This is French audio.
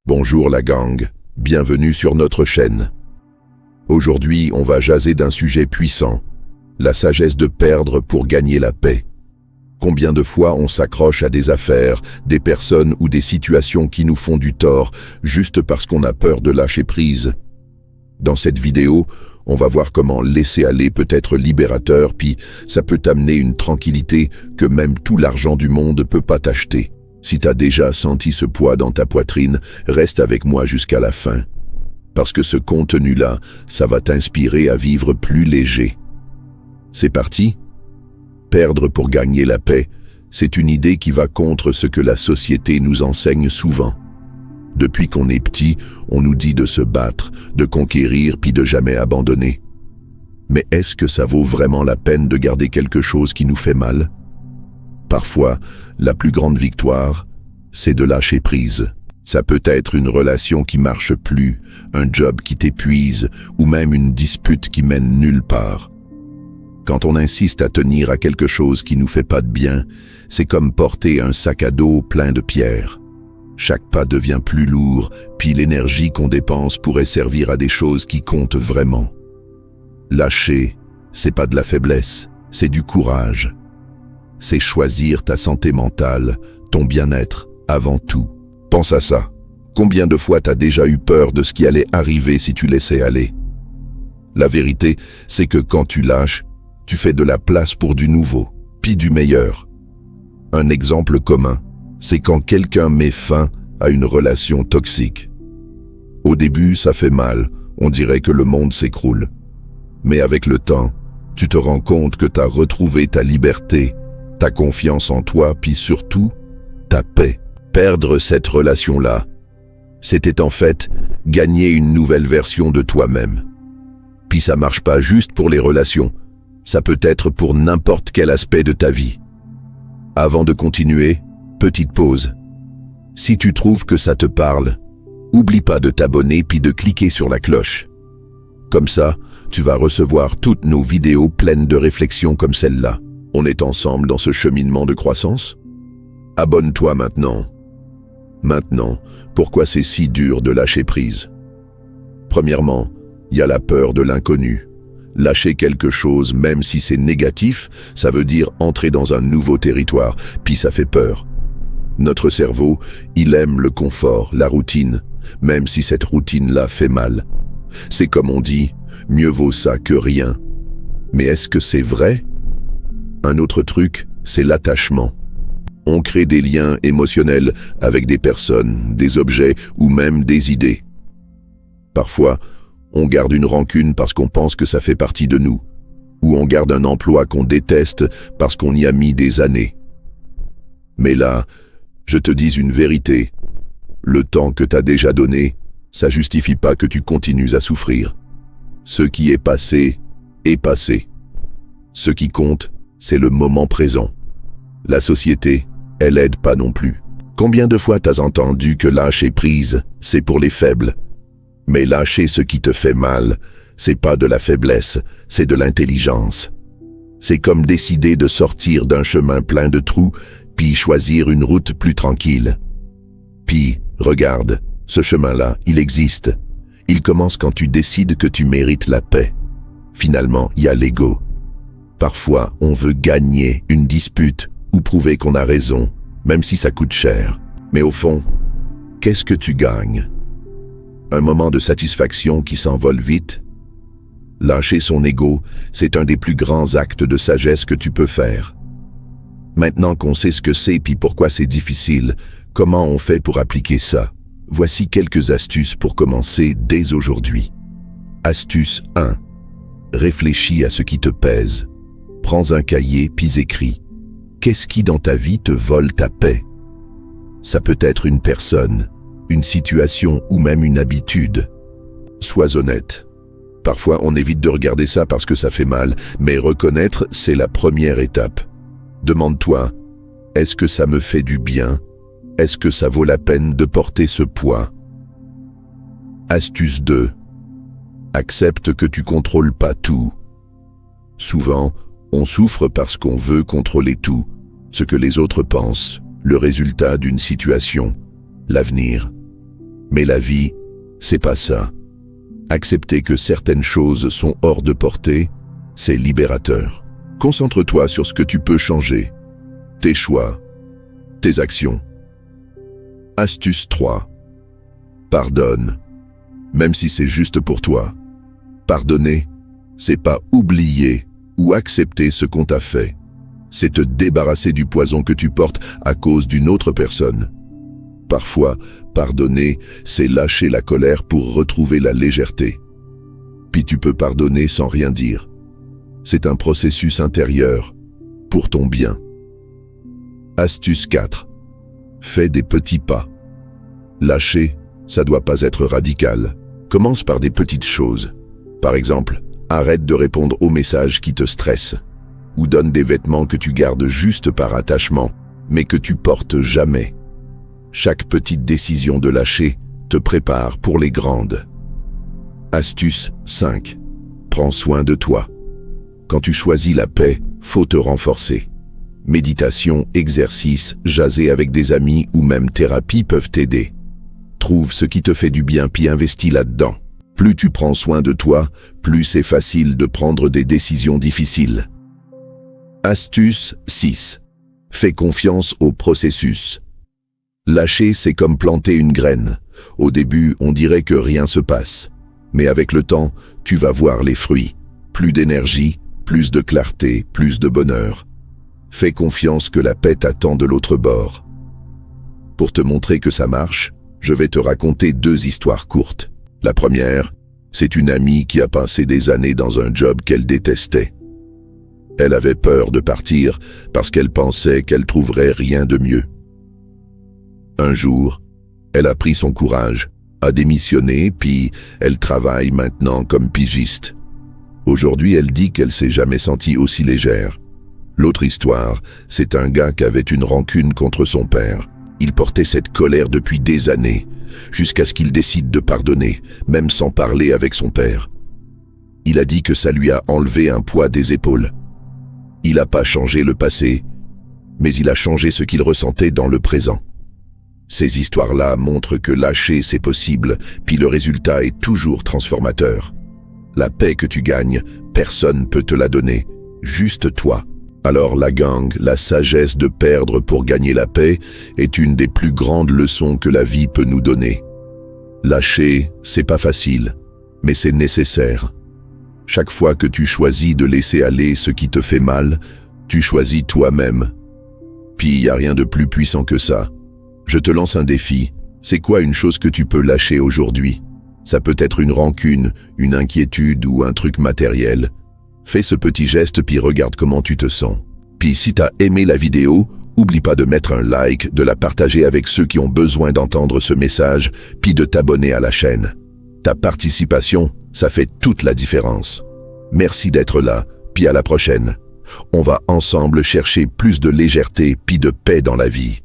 Bonjour la gang, bienvenue sur notre chaîne. Aujourd'hui, on va jaser d'un sujet puissant, la sagesse de perdre pour gagner la paix. Combien de fois on s'accroche à des affaires, des personnes ou des situations qui nous font du tort, juste parce qu'on a peur de lâcher prise. Dans cette vidéo, on va voir comment laisser aller peut être libérateur, puis ça peut t'amener une tranquillité que même tout l'argent du monde peut pas t'acheter. Si t'as déjà senti ce poids dans ta poitrine, reste avec moi jusqu'à la fin. Parce que ce contenu-là, ça va t'inspirer à vivre plus léger. C'est parti? Perdre pour gagner la paix, c'est une idée qui va contre ce que la société nous enseigne souvent. Depuis qu'on est petit, on nous dit de se battre, de conquérir puis de jamais abandonner. Mais est-ce que ça vaut vraiment la peine de garder quelque chose qui nous fait mal? Parfois, la plus grande victoire, c'est de lâcher prise. Ça peut être une relation qui marche plus, un job qui t'épuise, ou même une dispute qui mène nulle part. Quand on insiste à tenir à quelque chose qui nous fait pas de bien, c'est comme porter un sac à dos plein de pierres. Chaque pas devient plus lourd, puis l'énergie qu'on dépense pourrait servir à des choses qui comptent vraiment. Lâcher, c'est pas de la faiblesse, c'est du courage. C'est choisir ta santé mentale, ton bien-être, avant tout. Pense à ça. Combien de fois t'as déjà eu peur de ce qui allait arriver si tu laissais aller? La vérité, c'est que quand tu lâches, tu fais de la place pour du nouveau, puis du meilleur. Un exemple commun, c'est quand quelqu'un met fin à une relation toxique. Au début, ça fait mal, on dirait que le monde s'écroule. Mais avec le temps, tu te rends compte que t'as retrouvé ta liberté, ta confiance en toi, puis surtout, ta paix. Perdre cette relation-là, c'était en fait gagner une nouvelle version de toi-même. Puis ça marche pas juste pour les relations, ça peut être pour n'importe quel aspect de ta vie. Avant de continuer, petite pause. Si tu trouves que ça te parle, oublie pas de t'abonner puis de cliquer sur la cloche. Comme ça, tu vas recevoir toutes nos vidéos pleines de réflexions comme celle-là. On est ensemble dans ce cheminement de croissance? Abonne-toi maintenant. Maintenant, pourquoi c'est si dur de lâcher prise? Premièrement, il y a la peur de l'inconnu. Lâcher quelque chose, même si c'est négatif, ça veut dire entrer dans un nouveau territoire, puis ça fait peur. Notre cerveau, il aime le confort, la routine, même si cette routine-là fait mal. C'est comme on dit, mieux vaut ça que rien. Mais est-ce que c'est vrai? Un autre truc, c'est l'attachement. On crée des liens émotionnels avec des personnes, des objets ou même des idées. Parfois, on garde une rancune parce qu'on pense que ça fait partie de nous. Ou on garde un emploi qu'on déteste parce qu'on y a mis des années. Mais là, je te dis une vérité. Le temps que t'as déjà donné, ça justifie pas que tu continues à souffrir. Ce qui est passé, est passé. Ce qui compte, c'est le moment présent. La société, elle aide pas non plus. Combien de fois t'as entendu que lâcher prise, c'est pour les faibles? Mais lâcher ce qui te fait mal, c'est pas de la faiblesse, c'est de l'intelligence. C'est comme décider de sortir d'un chemin plein de trous, puis choisir une route plus tranquille. Puis, regarde, ce chemin-là, il existe. Il commence quand tu décides que tu mérites la paix. Finalement, il y a l'ego. Parfois, on veut gagner une dispute ou prouver qu'on a raison, même si ça coûte cher. Mais au fond, qu'est-ce que tu gagnes? Un moment de satisfaction qui s'envole vite? Lâcher son ego, c'est un des plus grands actes de sagesse que tu peux faire. Maintenant qu'on sait ce que c'est puis pourquoi c'est difficile, comment on fait pour appliquer ça? Voici quelques astuces pour commencer dès aujourd'hui. Astuce 1. Réfléchis à ce qui te pèse. Prends un cahier puis écris. Qu'est-ce qui dans ta vie te vole ta paix? Ça peut être une personne, une situation ou même une habitude. Sois honnête. Parfois, on évite de regarder ça parce que ça fait mal, mais reconnaître, c'est la première étape. Demande-toi, est-ce que ça me fait du bien? Est-ce que ça vaut la peine de porter ce poids? Astuce 2. Accepte que tu contrôles pas tout. Souvent, on souffre parce qu'on veut contrôler tout, ce que les autres pensent, le résultat d'une situation, l'avenir. Mais la vie, c'est pas ça. Accepter que certaines choses sont hors de portée, c'est libérateur. Concentre-toi sur ce que tu peux changer. Tes choix, tes actions. Astuce 3. Pardonne, même si c'est juste pour toi. Pardonner, c'est pas oublier ou accepter ce qu'on t'a fait. C'est te débarrasser du poison que tu portes à cause d'une autre personne. Parfois, pardonner, c'est lâcher la colère pour retrouver la légèreté. Puis tu peux pardonner sans rien dire. C'est un processus intérieur, pour ton bien. Astuce 4. Fais des petits pas. Lâcher, ça doit pas être radical. Commence par des petites choses. Par exemple, arrête de répondre aux messages qui te stressent. Ou donne des vêtements que tu gardes juste par attachement, mais que tu portes jamais. Chaque petite décision de lâcher te prépare pour les grandes. Astuce 5. Prends soin de toi. Quand tu choisis la paix, faut te renforcer. Méditation, exercice, jaser avec des amis ou même thérapie peuvent t'aider. Trouve ce qui te fait du bien puis investis là-dedans. Plus tu prends soin de toi, plus c'est facile de prendre des décisions difficiles. Astuce 6. Fais confiance au processus. Lâcher, c'est comme planter une graine. Au début, on dirait que rien se passe. Mais avec le temps, tu vas voir les fruits. Plus d'énergie, plus de clarté, plus de bonheur. Fais confiance que la paix t'attend de l'autre bord. Pour te montrer que ça marche, je vais te raconter 2 histoires courtes. La première, c'est une amie qui a passé des années dans un job qu'elle détestait. Elle avait peur de partir parce qu'elle pensait qu'elle trouverait rien de mieux. Un jour, elle a pris son courage, a démissionné, puis elle travaille maintenant comme pigiste. Aujourd'hui, elle dit qu'elle s'est jamais sentie aussi légère. L'autre histoire, c'est un gars qui avait une rancune contre son père. Il portait cette colère depuis des années, jusqu'à ce qu'il décide de pardonner, même sans parler avec son père. Il a dit que ça lui a enlevé un poids des épaules. Il n'a pas changé le passé, mais il a changé ce qu'il ressentait dans le présent. Ces histoires-là montrent que lâcher c'est possible, puis le résultat est toujours transformateur. La paix que tu gagnes, personne peut te la donner, juste toi. Alors la gang, la sagesse de perdre pour gagner la paix est une des plus grandes leçons que la vie peut nous donner. Lâcher, c'est pas facile, mais c'est nécessaire. Chaque fois que tu choisis de laisser aller ce qui te fait mal, tu choisis toi-même. Puis il n'y a rien de plus puissant que ça. Je te lance un défi. C'est quoi une chose que tu peux lâcher aujourd'hui? Ça peut être une rancune, une inquiétude ou un truc matériel. Fais ce petit geste puis regarde comment tu te sens. Puis si t'as aimé la vidéo, oublie pas de mettre un like, de la partager avec ceux qui ont besoin d'entendre ce message, puis de t'abonner à la chaîne. Ta participation, ça fait toute la différence. Merci d'être là, puis à la prochaine. On va ensemble chercher plus de légèreté puis de paix dans la vie.